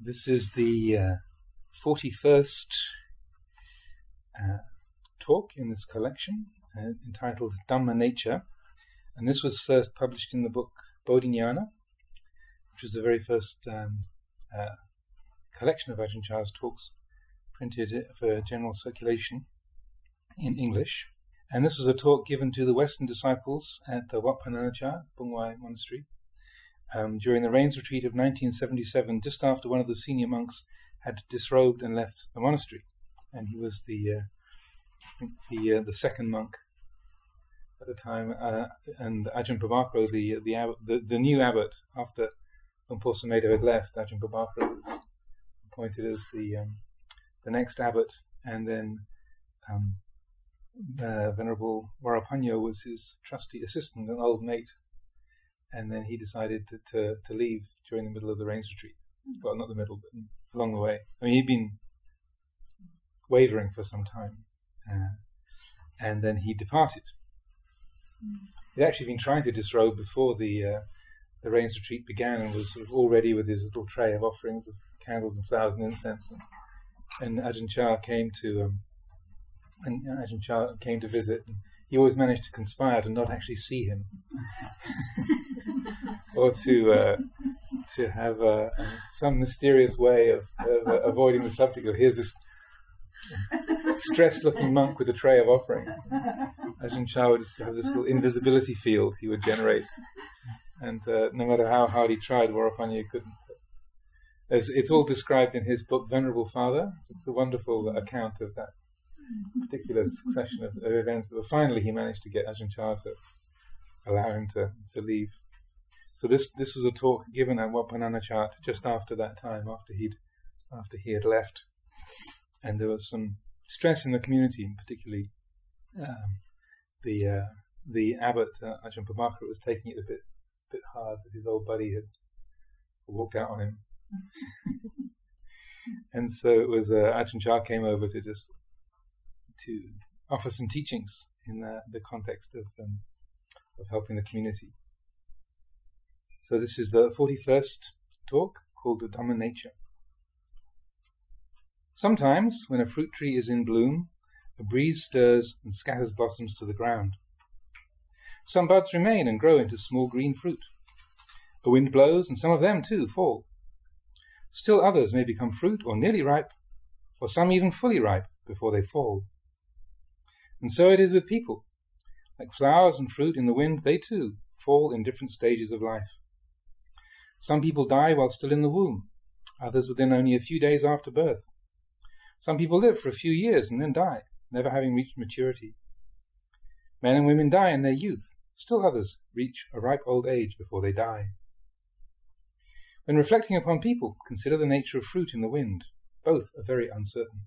This is the 41st talk in this collection entitled Dhamma Nature, and this was first published in the book Bodhinyana, which was the very first collection of Ajahn Chah's talks printed for general circulation in English. And this was a talk given to the Western disciples at the Wat Pah Nanachat, Bungwai Monastery, during the Rains Retreat of 1977, just after one of the senior monks had disrobed and left the monastery, and he was the second monk at the time, and Ajahn Prabhakara, the new abbot after Lumpur Sumedho had left. Ajahn Prabhakara was appointed as the next abbot, and then Venerable Varapanyo was his trusty assistant, an old mate. And then he decided to leave during the middle of the Rains Retreat. Well, not the middle, but along the way. I mean, he'd been wavering for some time. And then he departed. He'd actually been trying to disrobe before the Rains Retreat began, and was sort of all ready with his little tray of offerings of candles and flowers and incense. And Ajahn Chah came to visit. And he always managed to conspire to not actually see him. Or to have some mysterious way of avoiding the subject. Or here's this stressed-looking monk with a tray of offerings. Ajahn Chah would just have this little invisibility field he would generate, and no matter how hard he tried, Varapanyo couldn't. It's all described in his book Venerable Father. It's a wonderful account of that particular succession of events. But finally, he managed to get Ajahn Chah to allow him to leave. So this was a talk given at Wat Pah Nanachat just after that time, after he had left, and there was some stress in the community, particularly the abbot Ajahn Prabhakara was taking it a bit hard that his old buddy had walked out on him, and so it was Ajahn Chah came over to offer some teachings in the context of helping the community. So this is the 41st talk, called the Dhamma Nature. Sometimes, when a fruit tree is in bloom, a breeze stirs and scatters blossoms to the ground. Some buds remain and grow into small green fruit. A wind blows, and some of them too fall. Still others may become fruit or nearly ripe, or some even fully ripe before they fall. And so it is with people. Like flowers and fruit in the wind, they too fall in different stages of life. Some people die while still in the womb, others within only a few days after birth. Some people live for a few years and then die, never having reached maturity. Men and women die in their youth, still others reach a ripe old age before they die. When reflecting upon people, consider the nature of fruit in the wind. Both are very uncertain.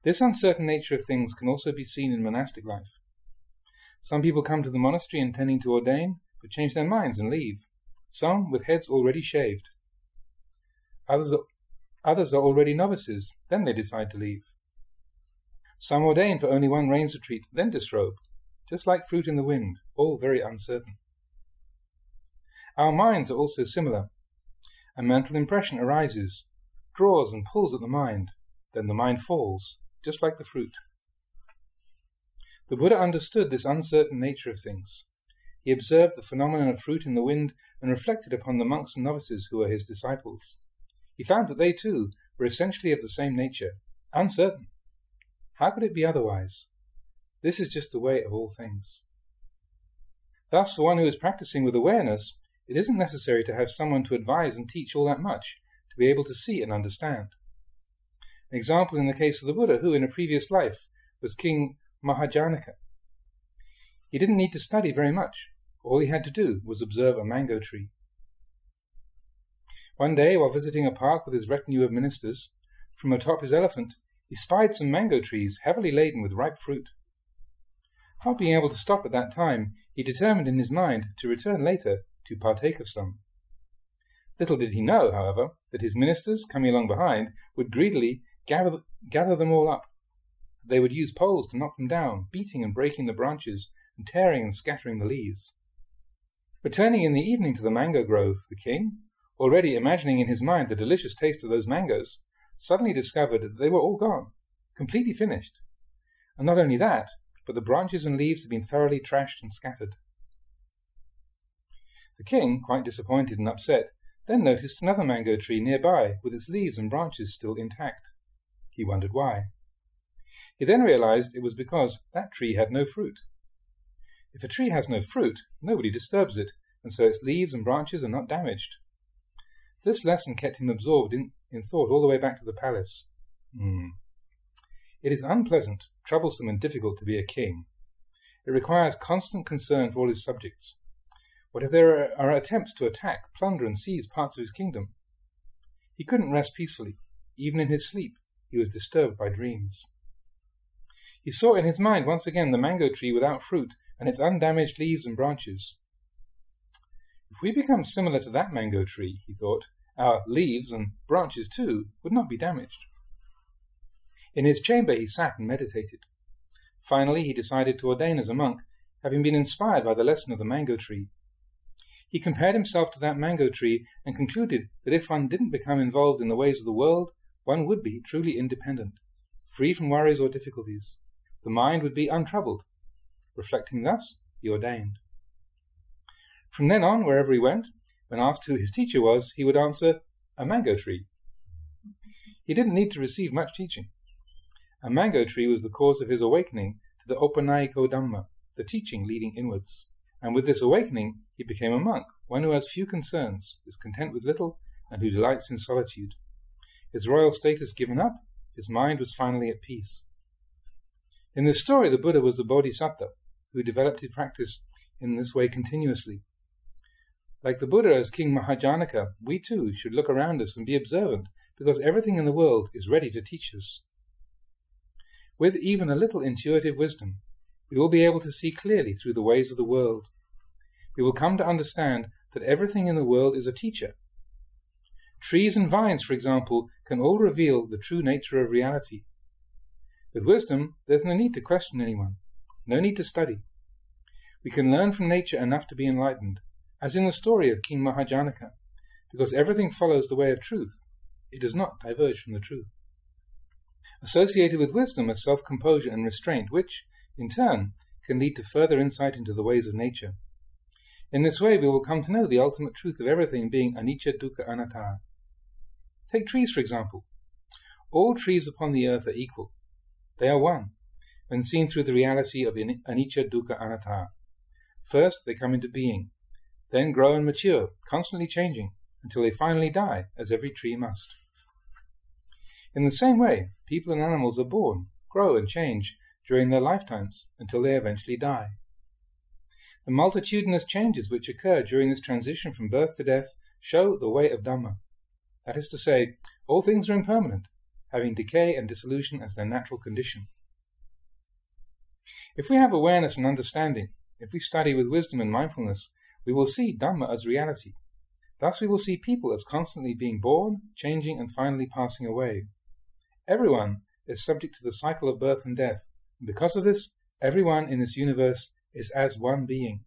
This uncertain nature of things can also be seen in monastic life. Some people come to the monastery intending to ordain, but change their minds and leave. Some with heads already shaved. Others are already novices, then they decide to leave. Some ordain for only one Rains Retreat, then disrobe, just like fruit in the wind, all very uncertain. Our minds are also similar. A mental impression arises, draws and pulls at the mind, then the mind falls, just like the fruit. The Buddha understood this uncertain nature of things. He observed the phenomenon of fruit in the wind and reflected upon the monks and novices who were his disciples. He found that they too were essentially of the same nature, uncertain. How could it be otherwise? This is just the way of all things. Thus, for one who is practicing with awareness, it isn't necessary to have someone to advise and teach all that much to be able to see and understand. An example in the case of the Buddha, who in a previous life was King Mahajanaka. He didn't need to study very much. All he had to do was observe a mango tree. One day, while visiting a park with his retinue of ministers, from atop his elephant, he spied some mango trees heavily laden with ripe fruit. Not being able to stop at that time, he determined in his mind to return later to partake of some. Little did he know, however, that his ministers, coming along behind, would greedily gather them all up. They would use poles to knock them down, beating and breaking the branches, and tearing and scattering the leaves. Returning in the evening to the mango grove, the king, already imagining in his mind the delicious taste of those mangoes, suddenly discovered that they were all gone, completely finished. And not only that, but the branches and leaves had been thoroughly trashed and scattered. The king, quite disappointed and upset, then noticed another mango tree nearby with its leaves and branches still intact. He wondered why. He then realized it was because that tree had no fruit. If a tree has no fruit, nobody disturbs it, and so its leaves and branches are not damaged. This lesson kept him absorbed in thought all the way back to the palace. It is unpleasant, troublesome, and difficult to be a king. It requires constant concern for all his subjects. What if there are attempts to attack, plunder, and seize parts of his kingdom? He couldn't rest peacefully. Even in his sleep, he was disturbed by dreams. He saw in his mind once again the mango tree without fruit and its undamaged leaves and branches. If we become similar to that mango tree, he thought, our leaves and branches too would not be damaged. In his chamber he sat and meditated. Finally he decided to ordain as a monk, having been inspired by the lesson of the mango tree. He compared himself to that mango tree and concluded that if one didn't become involved in the ways of the world, one would be truly independent, free from worries or difficulties. The mind would be untroubled. Reflecting thus, he ordained. From then on, wherever he went, when asked who his teacher was, he would answer, a mango tree. He didn't need to receive much teaching. A mango tree was the cause of his awakening to the Opanayiko Dhamma, the teaching leading inwards. And with this awakening, he became a monk, one who has few concerns, is content with little, and who delights in solitude. His royal status given up, his mind was finally at peace. In this story, the Buddha was a bodhisattva, who developed his practice in this way continuously. Like the Buddha as King Mahajanaka, we too should look around us and be observant, because everything in the world is ready to teach us. With even a little intuitive wisdom, we will be able to see clearly through the ways of the world. We will come to understand that everything in the world is a teacher. Trees and vines, for example, can all reveal the true nature of reality. With wisdom, there's no need to question anyone, no need to study. We can learn from nature enough to be enlightened, as in the story of King Mahajanaka, because everything follows the way of truth. It does not diverge from the truth. Associated with wisdom are self-composure and restraint, which, in turn, can lead to further insight into the ways of nature. In this way, we will come to know the ultimate truth of everything being anicca, dukkha, anatta. Take trees, for example. All trees upon the earth are equal. They are one, when seen through the reality of anicca, dukkha, anatta. First, they come into being, then grow and mature, constantly changing, until they finally die, as every tree must. In the same way, people and animals are born, grow and change during their lifetimes, until they eventually die. The multitudinous changes which occur during this transition from birth to death show the way of Dhamma. That is to say, all things are impermanent, having decay and dissolution as their natural condition. If we have awareness and understanding, if we study with wisdom and mindfulness, we will see Dhamma as reality. Thus we will see people as constantly being born, changing, and finally passing away. Everyone is subject to the cycle of birth and death, and because of this, everyone in this universe is as one being.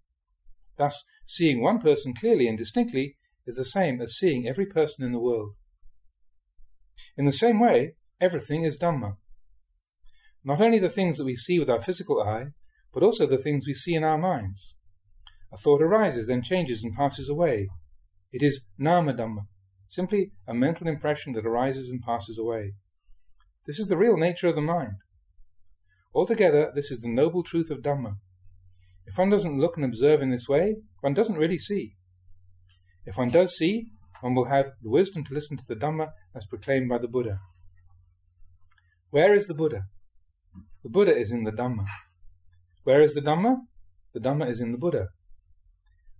Thus, seeing one person clearly and distinctly is the same as seeing every person in the world. In the same way, everything is Dhamma. Not only the things that we see with our physical eye, but also the things we see in our minds. A thought arises, then changes and passes away. It is nama Dhamma, simply a mental impression that arises and passes away. This is the real nature of the mind. Altogether, this is the noble truth of Dhamma. If one doesn't look and observe in this way, one doesn't really see. If one does see, one will have the wisdom to listen to the Dhamma as proclaimed by the Buddha. Where is the Buddha? The Buddha is in the Dhamma. Where is the Dhamma? The Dhamma is in the Buddha.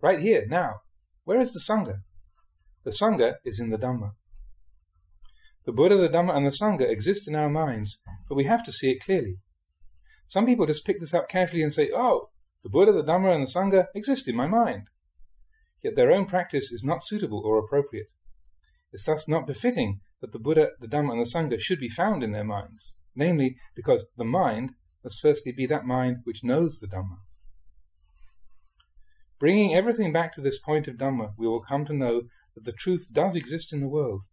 Right here, now. Where is the Sangha? The Sangha is in the Dhamma. The Buddha, the Dhamma, and the Sangha exist in our minds, but we have to see it clearly. Some people just pick this up casually and say, oh, the Buddha, the Dhamma, and the Sangha exist in my mind. Yet their own practice is not suitable or appropriate. It's thus not befitting that the Buddha, the Dhamma, and the Sangha should be found in their minds, namely because the mind must firstly be that mind which knows the Dhamma. Bringing everything back to this point of Dhamma, we will come to know that the truth does exist in the world,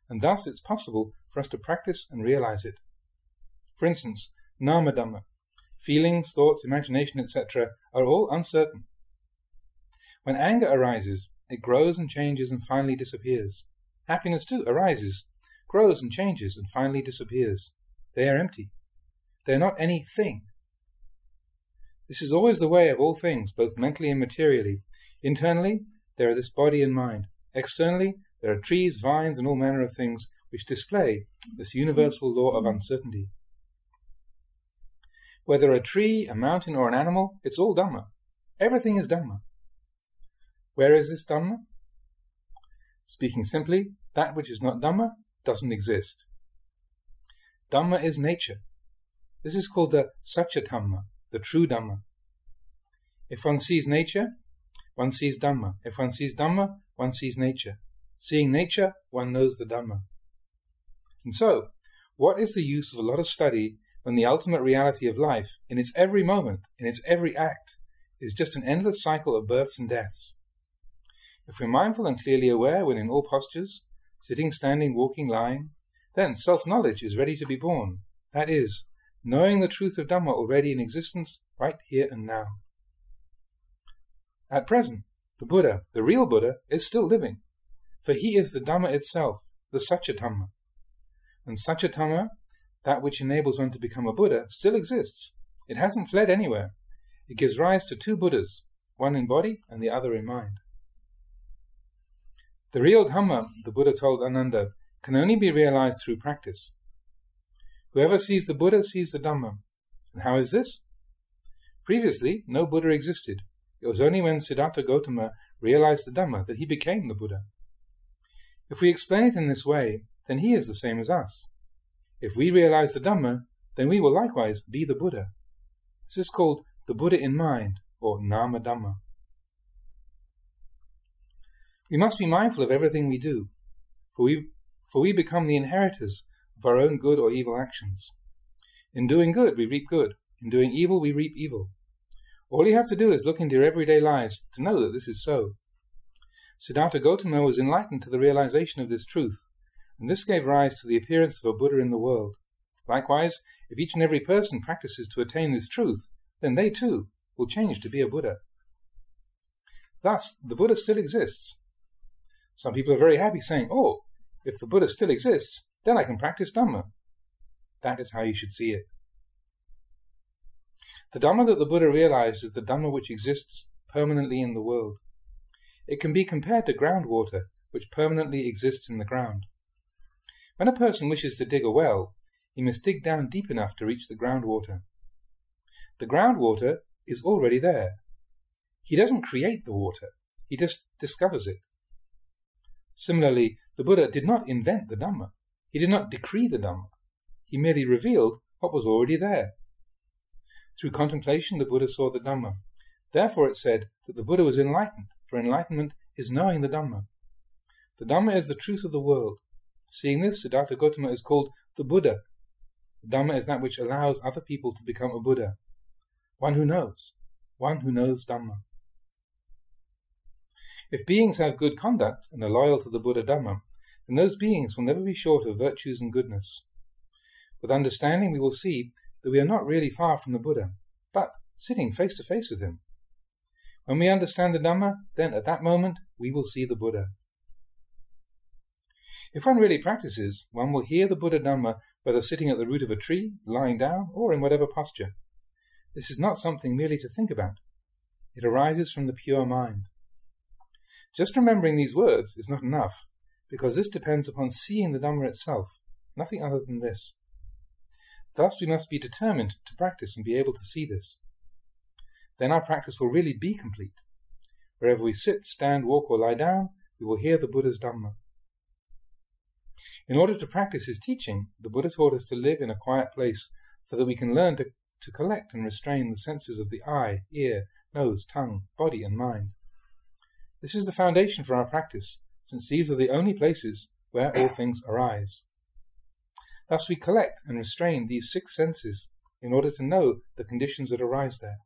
and thus it's possible for us to practice and realize it. For instance, nama Dhamma, feelings, thoughts, imagination, etc. are all uncertain. When anger arises, it grows and changes and finally disappears. Happiness too arises, grows and changes and finally disappears. They are empty. They are not anything. This is always the way of all things, both mentally and materially. Internally, there are this body and mind. Externally, there are trees, vines, and all manner of things which display this universal law of uncertainty. Whether a tree, a mountain, or an animal, it's all Dhamma. Everything is Dhamma. Where is this Dhamma? Speaking simply, that which is not Dhamma doesn't exist. Dhamma is nature. This is called the Satya Dhamma, the true Dhamma. If one sees nature, one sees Dhamma. If one sees Dhamma, one sees nature. Seeing nature, one knows the Dhamma. And so, what is the use of a lot of study when the ultimate reality of life, in its every moment, in its every act, is just an endless cycle of births and deaths? If we're mindful and clearly aware when in all postures, sitting, standing, walking, lying, then self-knowledge is ready to be born. That is, knowing the truth of Dhamma already in existence, right here and now. At present, the Buddha, the real Buddha, is still living, for he is the Dhamma itself, the Satya Dhamma. And Satya Dhamma, that which enables one to become a Buddha, still exists. It hasn't fled anywhere. It gives rise to two Buddhas, one in body and the other in mind. The real Dhamma, the Buddha told Ananda, can only be realized through practice. Whoever sees the Buddha sees the Dhamma. And how is this? Previously, no Buddha existed. It was only when Siddhartha Gautama realized the Dhamma that he became the Buddha. If we explain it in this way, then he is the same as us. If we realize the Dhamma, then we will likewise be the Buddha. This is called the Buddha in mind, or nama Dhamma. We must be mindful of everything we do, for we become the inheritors of our own good or evil actions. In doing good, we reap good. In doing evil, we reap evil. All you have to do is look into your everyday lives to know that this is so. Siddhartha Gautama was enlightened to the realization of this truth, and this gave rise to the appearance of a Buddha in the world. Likewise, if each and every person practices to attain this truth, then they too will change to be a Buddha. Thus, the Buddha still exists. Some people are very happy saying, "Oh, if the Buddha still exists, then I can practice Dhamma." That is how you should see it. The Dhamma that the Buddha realized is the Dhamma which exists permanently in the world. It can be compared to groundwater, which permanently exists in the ground. When a person wishes to dig a well, he must dig down deep enough to reach the groundwater. The groundwater is already there. He doesn't create the water, he just discovers it. Similarly, the Buddha did not invent the Dhamma. He did not decree the Dhamma. He merely revealed what was already there. Through contemplation, the Buddha saw the Dhamma. Therefore it said that the Buddha was enlightened, for enlightenment is knowing the Dhamma. The Dhamma is the truth of the world. Seeing this, Siddhartha Gautama is called the Buddha. The Dhamma is that which allows other people to become a Buddha. One who knows Dhamma. If beings have good conduct and are loyal to the Buddha Dhamma, then those beings will never be short of virtues and goodness. With understanding, we will see that we are not really far from the Buddha, but sitting face to face with him. When we understand the Dhamma, then at that moment we will see the Buddha. If one really practices, one will hear the Buddha Dhamma whether sitting at the root of a tree, lying down, or in whatever posture. This is not something merely to think about. It arises from the pure mind. Just remembering these words is not enough, because this depends upon seeing the Dhamma itself, nothing other than this. Thus we must be determined to practice and be able to see this. Then our practice will really be complete. Wherever we sit, stand, walk, or lie down, we will hear the Buddha's Dhamma. In order to practice his teaching, the Buddha taught us to live in a quiet place so that we can learn to collect and restrain the senses of the eye, ear, nose, tongue, body, and mind. This is the foundation for our practice, since these are the only places where all things arise. Thus we collect and restrain these 6 senses in order to know the conditions that arise there.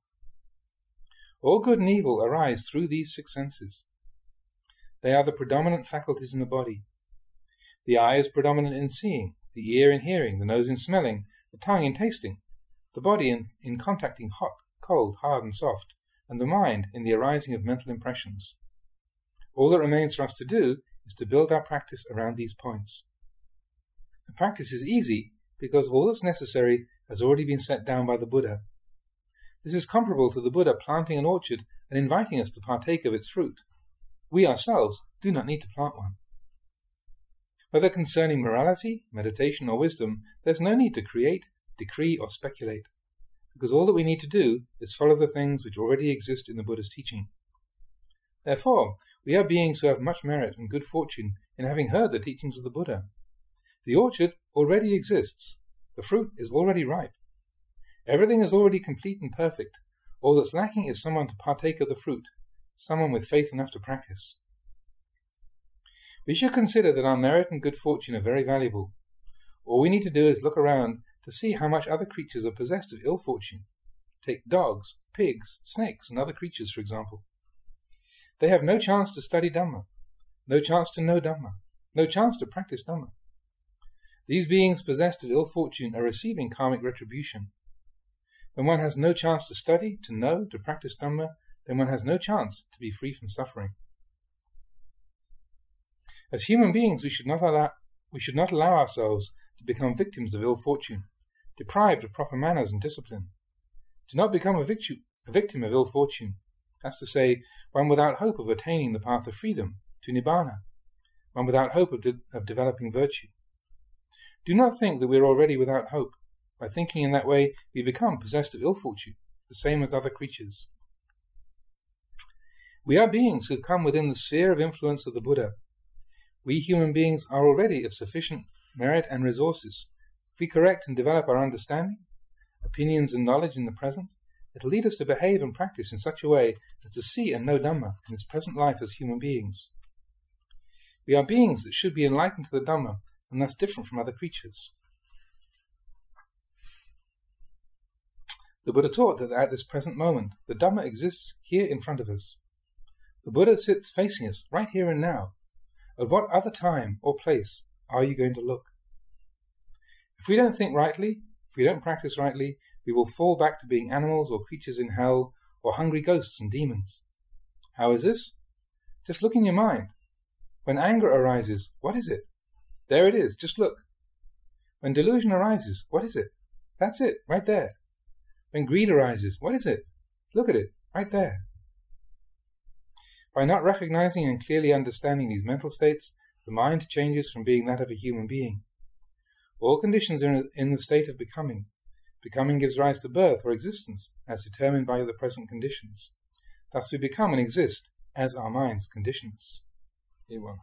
All good and evil arise through these 6 senses. They are the predominant faculties in the body. The eye is predominant in seeing, the ear in hearing, the nose in smelling, the tongue in tasting, the body in contacting hot, cold, hard and soft, and the mind in the arising of mental impressions. All that remains for us to do is to build our practice around these points. The practice is easy because all that's necessary has already been set down by the Buddha. This is comparable to the Buddha planting an orchard and inviting us to partake of its fruit. We ourselves do not need to plant one. Whether concerning morality, meditation or wisdom, there's no need to create, decree or speculate, because all that we need to do is follow the things which already exist in the Buddha's teaching. Therefore, we are beings who have much merit and good fortune in having heard the teachings of the Buddha. The orchard already exists. The fruit is already ripe. Everything is already complete and perfect. All that's lacking is someone to partake of the fruit, someone with faith enough to practice. We should consider that our merit and good fortune are very valuable. All we need to do is look around to see how much other creatures are possessed of ill fortune. Take dogs, pigs, snakes, and other creatures, for example. They have no chance to study Dhamma, no chance to know Dhamma, no chance to practice Dhamma. These beings possessed of ill fortune are receiving karmic retribution. When one has no chance to study, to know, to practice Dhamma, then one has no chance to be free from suffering. As human beings, we should not allow ourselves to become victims of ill fortune, deprived of proper manners and discipline. Do not become a victim of ill fortune. That's to say, one without hope of attaining the path of freedom, to Nibbana, one without hope of developing virtue. Do not think that we are already without hope. By thinking in that way, we become possessed of ill fortune, the same as other creatures. We are beings who come within the sphere of influence of the Buddha. We human beings are already of sufficient merit and resources. If we correct and develop our understanding, opinions and knowledge in the present, it will lead us to behave and practice in such a way as to see and know Dhamma in this present life as human beings. We are beings that should be enlightened to the Dhamma and thus different from other creatures. The Buddha taught that at this present moment, the Dhamma exists here in front of us. The Buddha sits facing us right here and now. At what other time or place are you going to look? If we don't think rightly, if we don't practice rightly, we will fall back to being animals or creatures in hell or hungry ghosts and demons. How is this? Just look in your mind. When anger arises, what is it? There it is, just look. When delusion arises, what is it? That's it, right there. When greed arises, what is it? Look at it, right there. By not recognizing and clearly understanding these mental states, the mind changes from being that of a human being. All conditions are in the state of becoming. Becoming gives rise to birth or existence, as determined by the present conditions. Thus we become and exist as our minds condition us. Here one.